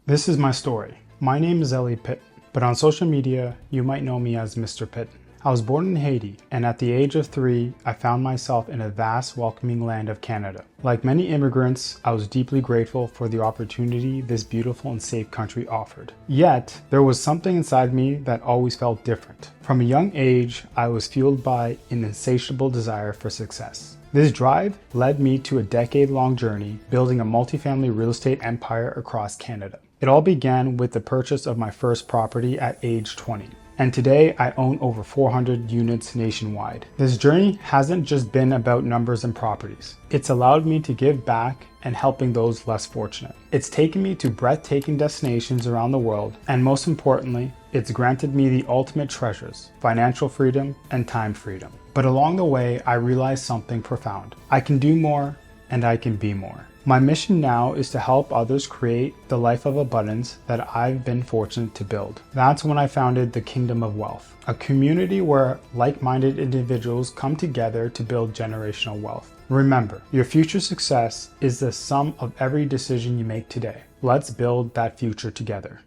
This is my story. My name is Ellie Pitt, but on social media, you might know me as Mr. Pitt. I was born in Haiti, and at the age of 3, I found myself in a vast, welcoming land of Canada. Like many immigrants, I was deeply grateful for the opportunity this beautiful and safe country offered. Yet, there was something inside me that always felt different. From a young age, I was fueled by an insatiable desire for success. This drive led me to a decade-long journey building a multifamily real estate empire across Canada. It all began with the purchase of my first property at age 20. And today I own over 400 units nationwide. This journey hasn't just been about numbers and properties. It's allowed me to give back and helping those less fortunate. It's taken me to breathtaking destinations around the world, and most importantly, it's granted me the ultimate treasures, financial freedom and time freedom. But along the way, I realized something profound. I can do more and I can be more. My mission now is to help others create the life of abundance that I've been fortunate to build. That's when I founded the Kingdom of Wealth, a community where like-minded individuals come together to build generational wealth. Remember, your future success is the sum of every decision you make today. Let's build that future together.